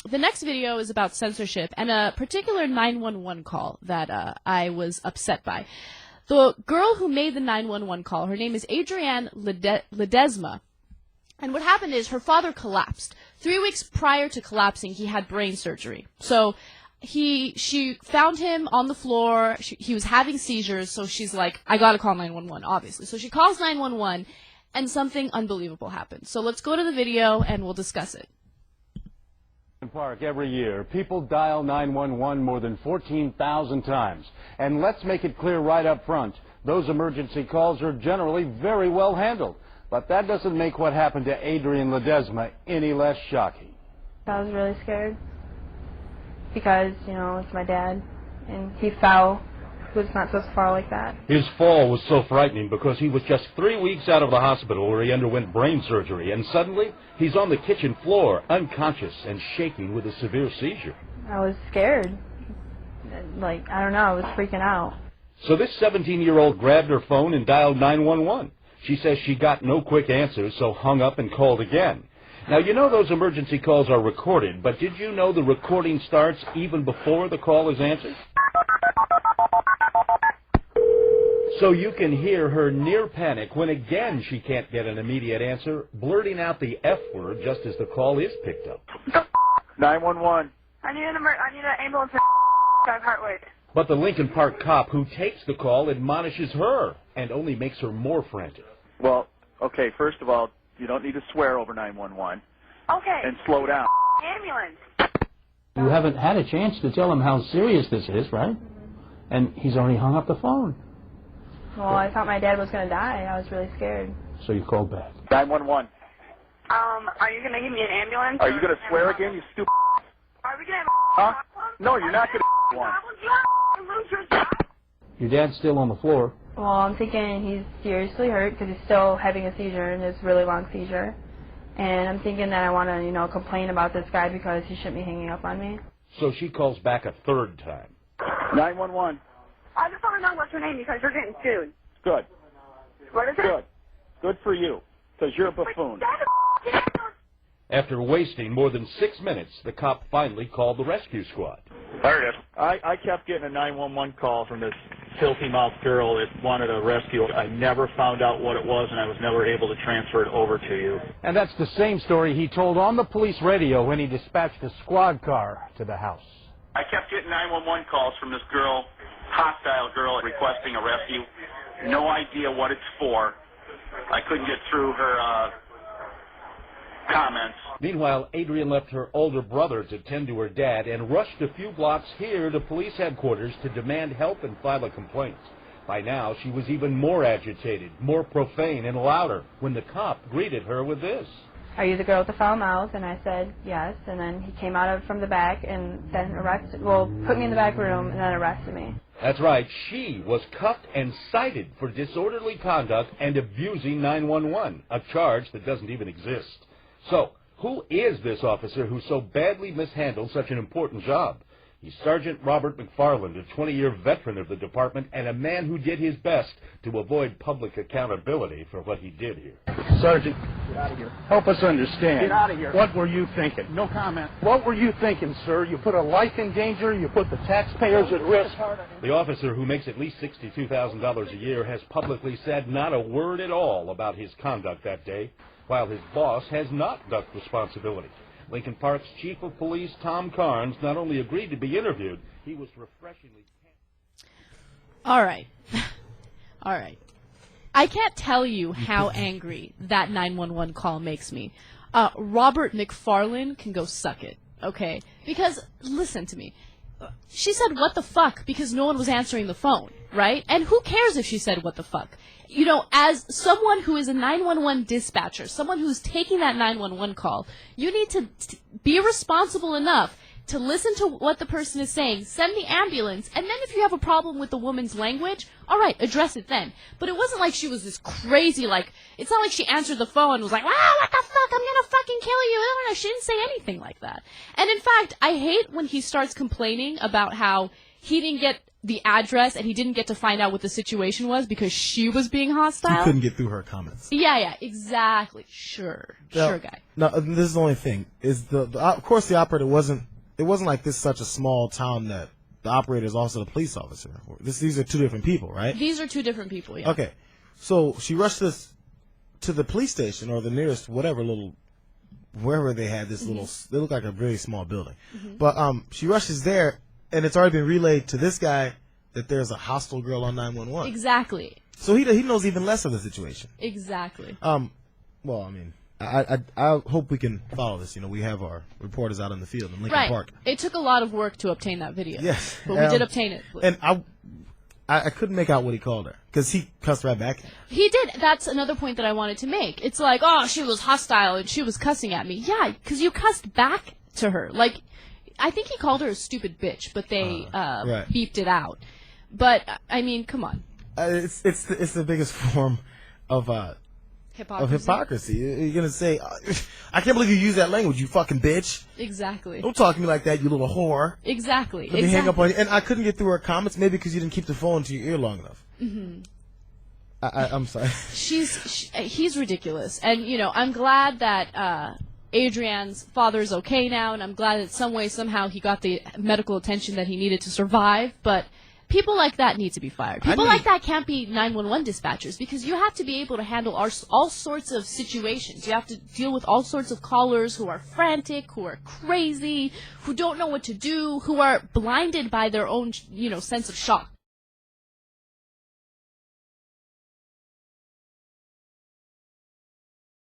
The next video is about censorship and a particular 911 call that I was upset by. The girl who made the 911 call, her name is Adrienne Ledesma. And what happened is her father collapsed. 3 weeks prior to collapsing, he had brain surgery. So she found him on the floor. He was having seizures, so she's like, I gotta call 911, obviously. So she calls 911, and something unbelievable happened. So let's go to the video, and we'll discuss it. In Park, every year, people dial 911 more than 14,000 times. And let's make it clear right up front, those emergency calls are generally very well handled. But that doesn't make what happened to Adrienne Ledesma any less shocking. I was really scared because, you know, it's my dad, and he fell. He was not supposed to fall like that. His fall was so frightening because he was just 3 weeks out of the hospital where he underwent brain surgery, and suddenly he's on the kitchen floor, unconscious and shaking with a severe seizure. I was scared. Like, I don't know, I was freaking out. So this 17-year-old grabbed her phone and dialed 911. She says she got no quick answers, so hung up and called again. Now, you know those emergency calls are recorded, but did you know the recording starts even before the call is answered? So you can hear her near panic when again she can't get an immediate answer, blurting out the F word just as the call is picked up. 911. I need an ambulance at 5 Hartway. But the Lincoln Park cop who takes the call admonishes her and only makes her more frantic. Well, okay, first of all, you don't need to swear over 911. Okay. And slow down. Ambulance. You haven't had a chance to tell him how serious this is, right? And he's already hung up the phone. Well, I thought my dad was going to die. I was really scared. So you called back. 911. Are you going to give me an ambulance? Are you going to swear again, you stupid? Are we going to Huh? have a No, you're not going to one. You lose your job? Your dad's still on the floor. Well, I'm thinking he's seriously hurt because he's still having a seizure, and it's a really long seizure. And I'm thinking that I want to, you know, complain about this guy because he shouldn't be hanging up on me. So she calls back a third time. 911. I just want to know what's your name because you're getting sued. Good. What is it? Good. Good for you, because you're a buffoon. After wasting more than 6 minutes, the cop finally called the rescue squad. There it is. I kept getting a 911 call from this filthy-mouthed girl that wanted a rescue. I never found out what it was, and I was never able to transfer it over to you. And that's the same story he told on the police radio when he dispatched a squad car to the house. I kept getting 911 calls from this girl, hostile girl, requesting a rescue. No idea what it's for. I couldn't get through her comments. Meanwhile, Adrienne left her older brother to tend to her dad and rushed a few blocks here to police headquarters to demand help and file a complaint. By now, she was even more agitated, more profane, and louder when the cop greeted her with this. Are you the girl with the foul mouth? And I said, yes. And then he came out from the back and then put me in the back room and then arrested me. That's right. She was cuffed and cited for disorderly conduct and abusing 911, a charge that doesn't even exist. So, who is this officer who so badly mishandled such an important job? He's Sergeant Robert McFarland, a 20-year veteran of the department and a man who did his best to avoid public accountability for what he did here. Sergeant, get out of here. Help us understand. Get out of here. What were you thinking? No comment. What were you thinking, sir? You put a life in danger. You put the taxpayers at risk. The officer, who makes at least $62,000 a year, has publicly said not a word at all about his conduct that day, while his boss has not ducked responsibility. Lincoln Park's chief of police, Tom Carnes, not only agreed to be interviewed, he was refreshingly... All right. All right. I can't tell you how angry that 911 call makes me. Robert McFarland can go suck it, okay? Because, listen to me. She said, what the fuck, because no one was answering the phone, right? And who cares if she said what the fuck? You know, as someone who is a 911 dispatcher, someone who's taking that 911 call, you need to be responsible enough to listen to what the person is saying, send the ambulance, and then if you have a problem with the woman's language, all right, address it then. But it wasn't like she was this crazy, like, it's not like she answered the phone and was like, wow, what the fuck, I'm gonna fucking kill you. No, she didn't say anything like that. And in fact, I hate when he starts complaining about how he didn't get the address, and he didn't get to find out what the situation was because she was being hostile. He couldn't get through her comments. Yeah, exactly. Sure, guy. No, this is the only thing. Is of course the operator wasn't. It wasn't like this such a small town that the operator is also the police officer. These are two different people, right? These are two different people. Yeah. Okay, so she rushed us to the police station or the nearest whatever little. Wherever they had this little, they look like a very small building. But she rushes there, and it's already been relayed to this guy that there's a hostile girl on 911. Exactly. So he knows even less of the situation. Exactly. Well, I mean, I hope we can follow this. You know, we have our reporters out in the field in Lincoln Park. It took a lot of work to obtain that video. Yes. But we did obtain it. And I couldn't make out what he called her because he cussed right back. He did. That's another point that I wanted to make. It's like, oh, she was hostile and she was cussing at me. Yeah, because you cussed back to her. Like, I think he called her a stupid bitch, but they beeped it out. But I mean, come on. It's the biggest form of hypocrisy. You're gonna say, I can't believe you use that language, you fucking bitch. Exactly. Don't talk to me like that, you little whore. Exactly. Let me hang up on you. And I couldn't get through her comments, maybe because you didn't keep the phone to your ear long enough. I'm sorry. He's ridiculous, and you know, I'm glad that Adrian's father's okay now, and I'm glad that some way, somehow, he got the medical attention that he needed to survive. But people like that need to be fired. People like that can't be 911 dispatchers because you have to be able to handle all sorts of situations. You have to deal with all sorts of callers who are frantic, who are crazy, who don't know what to do, who are blinded by their own, sense of shock.